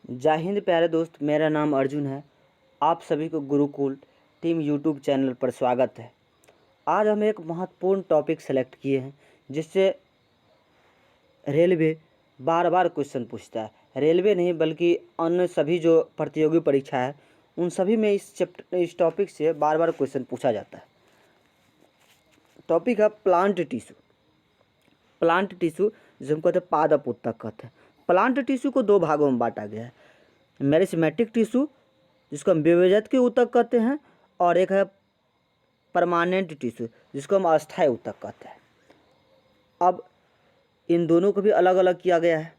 जय हिंद प्यारे दोस्त, मेरा नाम अर्जुन है। आप सभी को गुरुकुल टीम यूट्यूब चैनल पर स्वागत है। आज हम एक महत्वपूर्ण टॉपिक सेलेक्ट किए हैं जिससे रेलवे बार बार क्वेश्चन पूछता है। रेलवे नहीं बल्कि अन्य सभी जो प्रतियोगी परीक्षा है उन सभी में इस टॉपिक से बार बार क्वेश्चन पूछा जाता है। टॉपिक है प्लांट टिश्यू। प्लांट टिश्यू जिसे हम कहते हैं पादप उत्तक कहते हैं। प्लांट टिश्यू को दो भागों में बांटा गया है, मेरिस्टेमेटिक टिश्यू जिसको हम विभेजक के ऊतक कहते हैं, और एक है परमानेंट टिश्यू जिसको हम अस्थायी ऊतक कहते हैं। अब इन दोनों को भी अलग अलग किया गया है।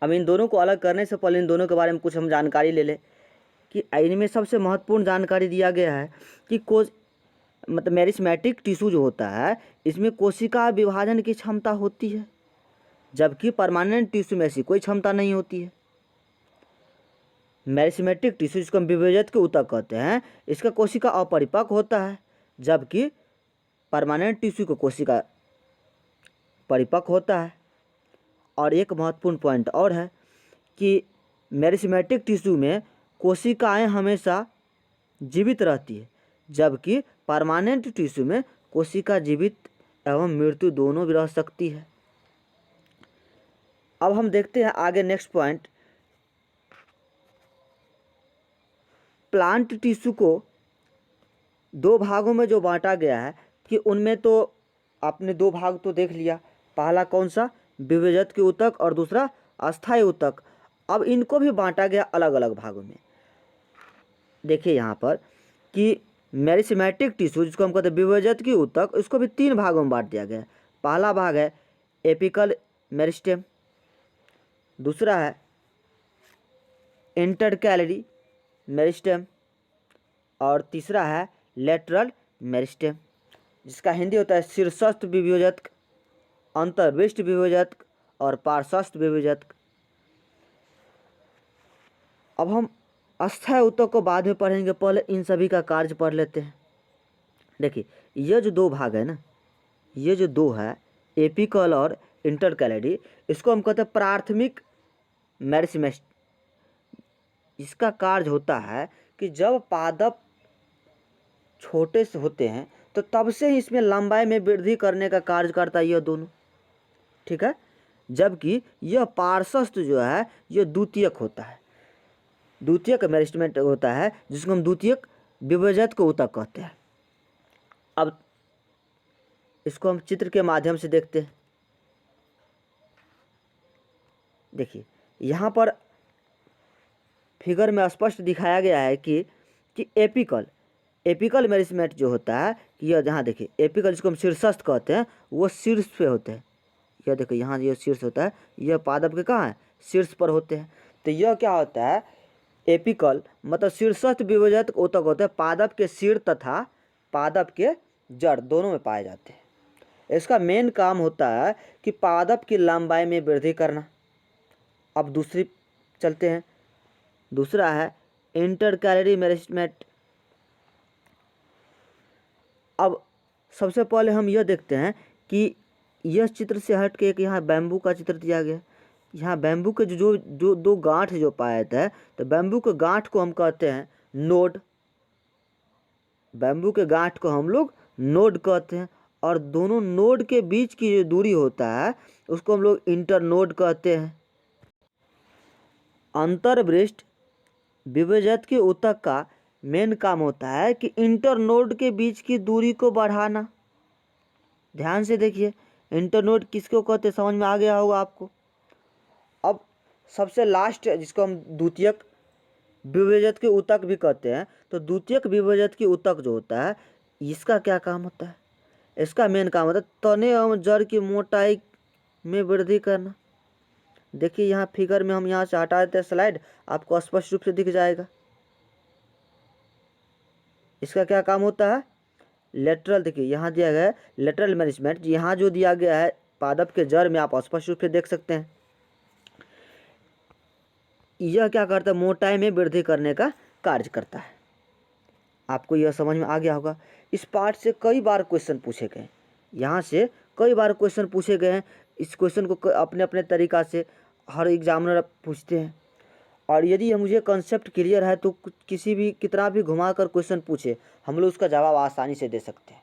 अब इन दोनों को अलग करने से पहले इन दोनों के बारे में कुछ हम जानकारी ले लें कि इनमें सबसे महत्वपूर्ण जानकारी दिया गया है कि मेरिस्टेमेटिक टिश्यू जो होता है इसमें कोशिका विभाजन की क्षमता होती है, जबकि परमानेंट टिश्यू में ऐसी कोई क्षमता नहीं होती है। मेरिस्टेमेटिक टिश्यू जिसको हम विभेजक के ऊतक कहते हैं, इसका कोशिका अपरिपक्व होता है, जबकि परमानेंट टिश्यू को कोशिका परिपक्व होता है। और एक महत्वपूर्ण पॉइंट और है कि मेरिस्टेमेटिक टिश्यू में कोशिकाएं हमेशा जीवित रहती है, जबकि परमानेंट टिश्यू में कोशिका जीवित एवं मृत्यु दोनों भी रह सकती है। अब हम देखते हैं आगे नेक्स्ट पॉइंट। प्लांट टिश्यू को दो भागों में जो बांटा गया है कि उनमें तो आपने दो भाग तो देख लिया, पहला कौन सा विभेजक के ऊतक और दूसरा अस्थायी ऊतक। अब इनको भी बांटा गया अलग अलग भागों में। देखिए यहाँ पर कि मेरिस्टेमेटिक टिश्यू जिसको हम कहते हैं विभेजक के ऊतक, इसको भी तीन भागों में बांट दिया गया है। पहला भाग है एपिकल मेरिस्टेम, दूसरा है इंटरकैलरी मेरिस्टेम और तीसरा है लेटरल मेरिस्टेम, जिसका हिंदी होता है शीर्षस्थ विभेजक, अंतर्विष्ट विभेजक और पार्श्वस्थ विभेजक। अब हम अस्थायी ऊतक को बाद में पढ़ेंगे, पहले इन सभी का कार्य पढ़ लेते हैं। देखिए ये जो दो भाग है ना, ये जो दो है एपिकल और इंटरकैलरी, इसको हम कहते हैं प्राथमिक मेरिस्टेम। इसका कार्य होता है कि जब पादप छोटे से होते हैं तो तब से ही इसमें लंबाई में वृद्धि करने का कार्य करता है यह दोनों, ठीक है। जबकि यह पार्श्वस्थ जो है यह द्वितीयक होता है, द्वितीयक मेरिस्टेमेंट होता है जिसको हम द्वितीयक विभेजक के ऊतक कहते हैं। अब इसको हम चित्र के माध्यम से देखते हैं। देखिए यहाँ पर फिगर में स्पष्ट दिखाया गया है कि एपिकल मेरिस्टेमेंट जो होता है कि यह जहाँ देखिए एपिकल जिसको हम शीर्षस्थ कहते हैं वो शीर्ष पे होते हैं। यह देखिए यहाँ ये शीर्ष होता है, यह पादप के कहाँ है, शीर्ष पर होते हैं। तो यह क्या होता है, एपिकल मतलब शीर्षस्थ विभेजक ऊतक होते हैं, पादप के सिर तथा पादप के जड़ दोनों में पाए जाते हैं। इसका मेन काम होता है कि पादप की लंबाई में वृद्धि करना। अब दूसरी चलते हैं, दूसरा है इंटरकैलरी मेरिस्टेमेंट। अब सबसे पहले हम यह देखते हैं कि यह चित्र से हट के एक यहाँ बैम्बू का चित्र दिया गया है। यहाँ बैम्बू के जो दो गांठ जो पाया जाता है, तो बैम्बू के गांठ को हम कहते हैं नोड। बैम्बू के गांठ को हम लोग नोड कहते हैं, और दोनों नोड के बीच की जो दूरी होता है उसको हम लोग इंटरनोड कहते हैं। अंतर्विष्ट विभेजक के ऊतक का मेन काम होता है कि इंटरनोड के बीच की दूरी को बढ़ाना। ध्यान से देखिए, इंटरनोड किसको कहते हैं समझ में आ गया होगा आपको। अब सबसे लास्ट जिसको हम द्वितीयक विभेजक के ऊतक भी कहते हैं, तो द्वितीयक विभेजक के ऊतक जो होता है इसका क्या काम होता है, इसका मेन काम होता है तने एवं जड़ की मोटाई में वृद्धि करना। देखिए यहाँ फिगर में हम यहाँ से हटा देते हैं स्लाइड, आपको स्पष्ट रूप से दिख जाएगा। इसका क्या काम होता है, लेटरल, देखिए यहाँ दिया गया है लेटरल मेरिस्टेमेंट, यहाँ जो दिया गया है पादप के जड़ में आप स्पष्ट रूप से देख सकते हैं। यह क्या करता है, मोटाई में वृद्धि करने का कार्य करता है। आपको यह समझ में आ गया होगा। इस पार्ट से कई बार क्वेश्चन पूछे गए, यहाँ से कई बार क्वेश्चन पूछे गए हैं। इस क्वेश्चन को अपने अपने तरीक़ा से हर एग्जामिनर पूछते हैं। और यदि ये मुझे कॉन्सेप्ट क्लियर है तो किसी भी कितना भी घुमा कर क्वेश्चन पूछे हम लोग उसका जवाब आसानी से दे सकते हैं।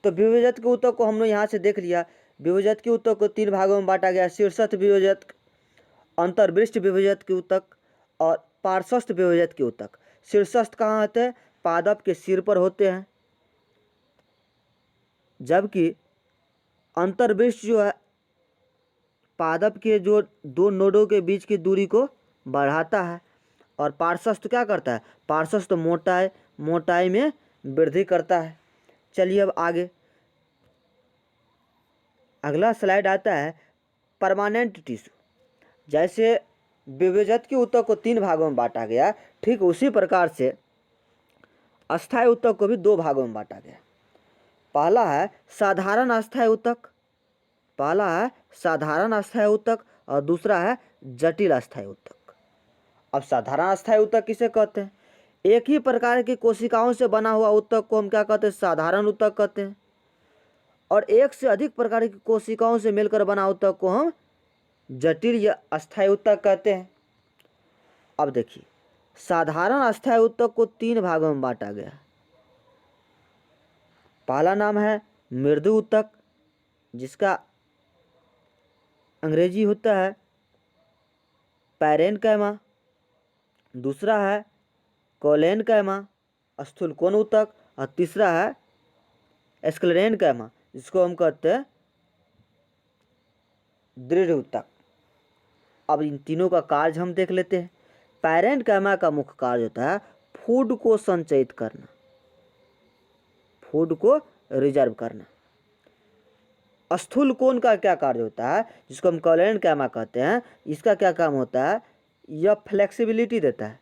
तो विभेजक के ऊतक को हम लोग यहाँ से देख लिया। विभेजक के ऊतक को 3 भागों में बांटा गया, शीर्षस्थ विभेजक, अंतर्वृष्ट विभेजक के ऊतक और पार्श्वस्थ विभेजक के ऊतक। शीर्षस्थ कहाँ होते हैं? पादप के सिर पर होते हैं, जबकि अंतर्वृष्ट जो है पादप के जो 2 नोडों के बीच की दूरी को बढ़ाता है। और पार्श्वस्थ क्या करता है? पार्श्वस्थ मोटाई में वृद्धि करता है। चलिए अब आगे अगला स्लाइड आता है परमानेंट टिश्यू। जैसे विभेजक के ऊतक को 3 भागों में बांटा गया, ठीक उसी प्रकार से अस्थायी ऊतक को भी 2 भागों में बांटा गया। पहला है साधारण अस्थायी ऊतक और दूसरा है जटिल अस्थायी ऊतक। अब साधारण अस्थायी ऊतक किसे कहते हैं? एक ही प्रकार की कोशिकाओं से बना हुआ ऊतक को हम क्या कहते हैं? साधारण ऊतक कहते हैं। और एक से अधिक प्रकार की कोशिकाओं से मिलकर बना ऊतक को हम जटिल या अस्थायी ऊतक कहते हैं। अब देखिए साधारण अस्थायी ऊतक को 3 भागों में बांटा गया। पहला नाम है मृदु ऊतक, जिसका अंग्रेजी होता है पैरेन्काइमा। दूसरा है कोलेनकाइमा, स्थूलकोण ऊतक। और तीसरा है स्क्लेरेन्काइमा, जिसको हम कहते हैं दृढ़ ऊतक। अब इन तीनों का कार्य हम देख लेते हैं। पैरेन्काइमा का मुख्य कार्य होता है फूड को संचयित करना, फूड को रिजर्व करना। स्थूलकोण का क्या कार्य होता है, जिसको हम कोलेनकाइमा कहते हैं, इसका क्या काम होता है? यह फ्लेक्सिबिलिटी देता है,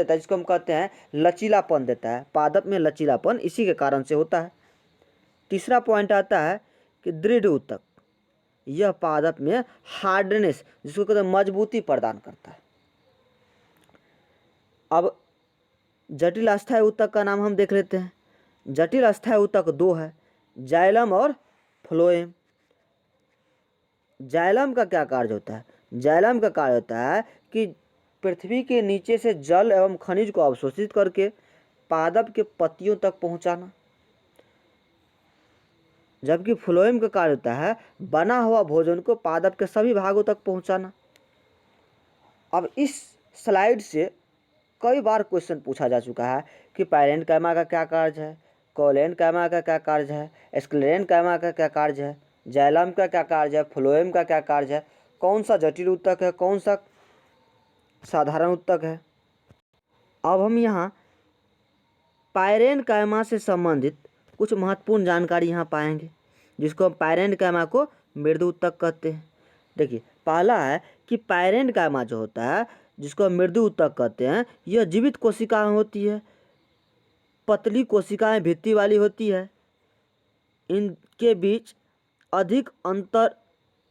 जिसको हम कहते हैं लचीलापन देता है। पादप में लचीलापन इसी के कारण से होता है। तीसरा पॉइंट आता है कि दृढ़ ऊतक, यह पादप में हार्डनेस, जिसको कहते हैं मजबूती प्रदान करता है। अब जटिल अस्थायी ऊतक का नाम हम देख लेते हैं। जटिल अस्थायी ऊतक 2 है, जाइलम और फ्लोएम। जाइलम का क्या कार्य होता है? जाइलम का कार्य होता है कि पृथ्वी के नीचे से जल एवं खनिज को अवशोषित करके पादप के पत्तियों तक पहुंचाना, जबकि फ्लोएम का कार्य होता है बना हुआ भोजन को पादप के सभी भागों तक पहुंचाना। अब इस स्लाइड से कई बार क्वेश्चन पूछा जा चुका है कि पैरेन्काइमा का क्या कार्य है, कोलेनकाइमा का क्या कार्य है, स्क्लेरेन्काइमा का क्या कार्य है, जाइलम का क्या कार्य है, फ्लोएम का क्या कार्य है, कौन सा जटिल ऊतक है, कौन सा साधारण ऊतक है। अब हम यहाँ पैरेन्काइमा से संबंधित कुछ महत्वपूर्ण जानकारी यहाँ पाएंगे, जिसको हम पैरेन्काइमा को मृदु ऊतक कहते हैं। देखिए पहला है कि पैरेन्काइमा जो होता है, जिसको हम मृदु ऊतक कहते हैं, यह जीवित कोशिकाएं होती है। पतली कोशिकाएं भित्ति वाली होती है। इनके बीच अधिक अंतर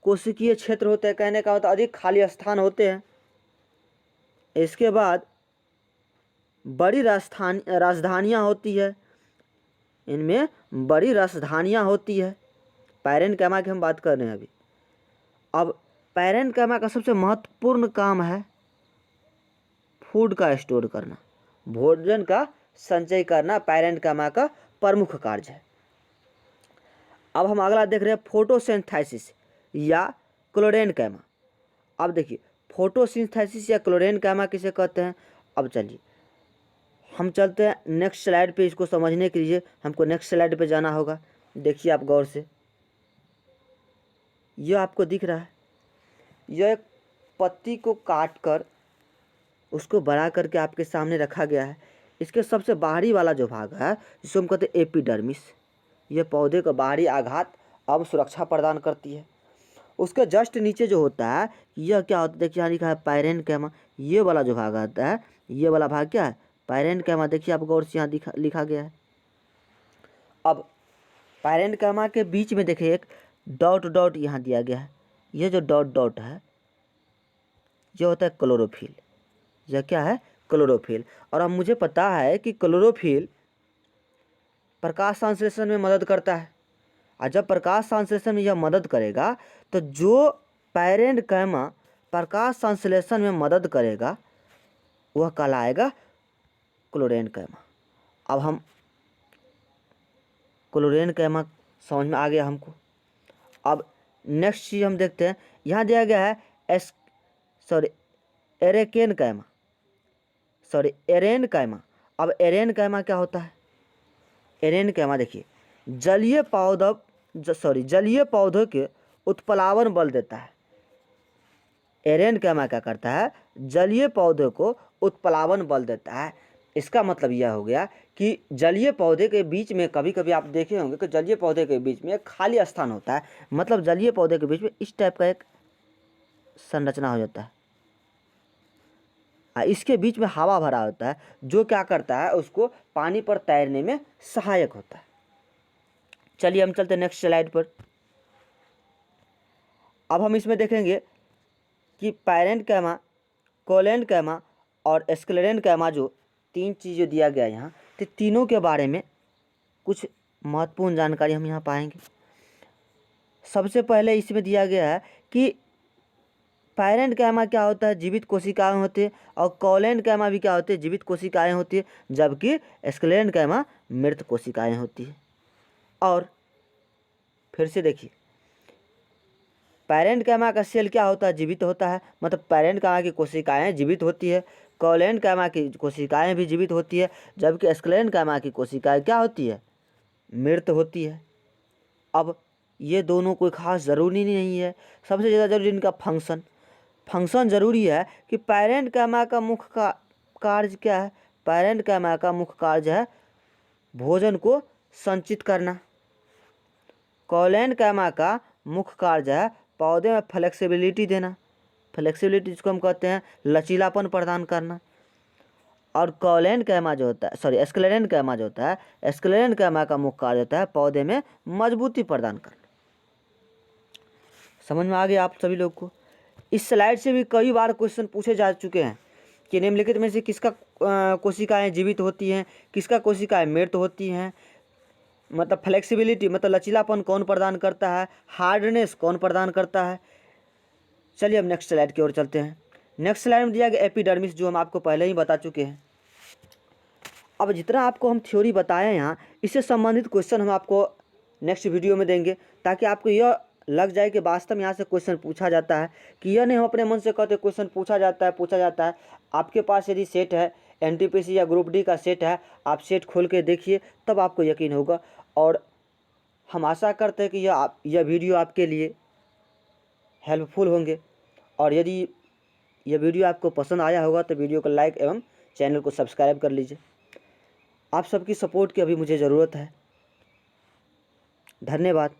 कोशिकीय क्षेत्र होते हैं, कहने का मतलब अधिक खाली स्थान होते हैं। इसके बाद बड़ी राजधानियाँ होती है, इनमें बड़ी राजधानियाँ होती है। पैरेन्काइमा की हम बात कर रहे हैं अभी। अब पैरेन्काइमा का सबसे महत्वपूर्ण काम है फूड का स्टोर करना, भोजन का संचय करना पैरेन्काइमा का प्रमुख कार्य है। अब हम अगला देख रहे हैं फोटोसिंथेसिस या क्लोरेन्काइमा। अब देखिए फोटोसिंथेसिस या क्लोरेन्काइमा किसे कहते हैं। अब चलिए हम चलते हैं नेक्स्ट स्लाइड पे। इसको समझने के लिए हमको नेक्स्ट स्लाइड पे जाना होगा। देखिए आप गौर से, यह आपको दिख रहा है, यह एक पत्ती को काट कर उसको बड़ा करके आपके सामने रखा गया है। इसके सबसे बाहरी वाला जो भाग है, जिसको हम कहते हैं एपिडर्मिस, यह पौधे का बाहरी आघात अब सुरक्षा प्रदान करती है। उसके जस्ट नीचे जो होता है, यह क्या होता है? देखिए यहाँ लिखा है पैरेन्काइमा। ये वाला जो भाग आता है, ये वाला भाग क्या है? पैरेन्काइमा। देखिए आप गौर से यहाँ लिखा गया है। अब पैरेन्काइमा के बीच में देखिए एक डॉट डॉट यहाँ दिया गया है। ये जो डॉट डॉट है, ये होता है क्लोरोफिल। यह क्या है? क्लोरोफिल। और अब मुझे पता है कि क्लोरोफिल प्रकाश संश्लेषण में मदद करता है। और जब प्रकाश संश्लेषण में यह मदद करेगा तो जो पैरेन्काइमा प्रकाश संश्लेषण में मदद करेगा वह कहलाएगा क्लोरेन कैमा। अब हम क्लोरेन कैमा समझ में आ गया हमको। अब नेक्स्ट चीज़ हम देखते हैं, यहाँ दिया गया है एरेकेन कैमा, एरेन कैमा। अब एरेन कैमा क्या होता है? एरेन कैमा देखिए जलीय पौधों के उत्प्लावन बल देता है। एरेन कैमा क्या करता है? जलीय पौधों को उत्प्लावन बल देता है। इसका मतलब यह हो गया कि जलीय पौधे के बीच में, कभी कभी आप देखे होंगे कि जलीय पौधे के बीच में एक खाली स्थान होता है, मतलब जलीय पौधे के बीच में इस टाइप का एक संरचना हो जाता है। इसके बीच में हवा भरा होता है जो क्या करता है, उसको पानी पर तैरने में सहायक होता है। चलिए हम चलते हैं नेक्स्ट स्लाइड पर। अब हम इसमें देखेंगे कि पैरेंट कैमा, कोलेन कैमा और स्क्लेरेन कैमा, जो तीन चीज़ें दिया गया यहाँ, तो तीनों के बारे में कुछ महत्वपूर्ण जानकारी हम यहाँ पाएंगे। सबसे पहले इसमें दिया गया है कि पैरेंट कैमा क्या होता है? जीवित कोशिकाएं होती है। और कोलेन कैमा भी क्या होती है? जीवित कोशिकाएं होती है। जबकि स्क्लेरेन कैमा मृत कोशिकाएं होती है। और फिर से देखिए, पैरेंट कैमा का सेल क्या होता है? जीवित होता है, मतलब पैरेंट कैमा की कोशिकाएं जीवित होती है। कोलेन कैमा की कोशिकाएं भी जीवित होती है, जबकि स्क्लेरेन कैमा की कोशिकाएं क्या होती है? मृत होती है। अब ये दोनों कोई खास ज़रूरी नहीं है, सबसे ज़्यादा जरूरी इनका फंक्शन ज़रूरी है कि पैरेंट कैमा का मुख्य कार्य क्या है? पैरेंट कैमा का मुख्य कार्य है भोजन को संचित करना। कोलेन कैमा का मुख्य कार्य है पौधे में फ्लेक्सिबिलिटी देना। फ्लेक्सिबिलिटी जिसको हम कहते हैं लचीलापन प्रदान करना। और कोलेन कैमा जो होता है, स्क्लेरेन कैमा जो होता है, स्क्लेरेन कैमा का मुख्य कार्य होता है पौधे में मजबूती प्रदान करना। समझ में आ गया आप सभी लोग को? इस स्लाइड से भी कई बार क्वेश्चन पूछे जा चुके हैं कि निम्नलिखित में से किसका कोशिकाएं जीवित होती हैं, किसका कोशिकाएं मृत होती हैं। मतलब फ्लेक्सिबिलिटी मतलब लचीलापन कौन प्रदान करता है, हार्डनेस कौन प्रदान करता है। चलिए अब नेक्स्ट स्लाइड की ओर चलते हैं। नेक्स्ट स्लाइड में दिया गया एपिडर्मिस, जो हम आपको पहले ही बता चुके हैं। अब जितना आपको हम थ्योरी बताए यहाँ, इससे संबंधित क्वेश्चन हम आपको नेक्स्ट वीडियो में देंगे, ताकि आपको यह लग जाए कि वास्तव में यहाँ से क्वेश्चन पूछा जाता है, कि यह नहीं हम अपने मन से कहते क्वेश्चन पूछा जाता है। आपके पास यदि सेट है, एनटीपीसी या ग्रुप डी का सेट है, आप सेट खोल के देखिए, तब आपको यकीन होगा। और हम आशा करते हैं कि यह वीडियो आपके लिए हेल्पफुल होंगे। और यदि यह वीडियो आपको पसंद आया होगा तो वीडियो को लाइक एवं चैनल को सब्सक्राइब कर लीजिए। आप सबकी सपोर्ट की अभी मुझे ज़रूरत है। धन्यवाद।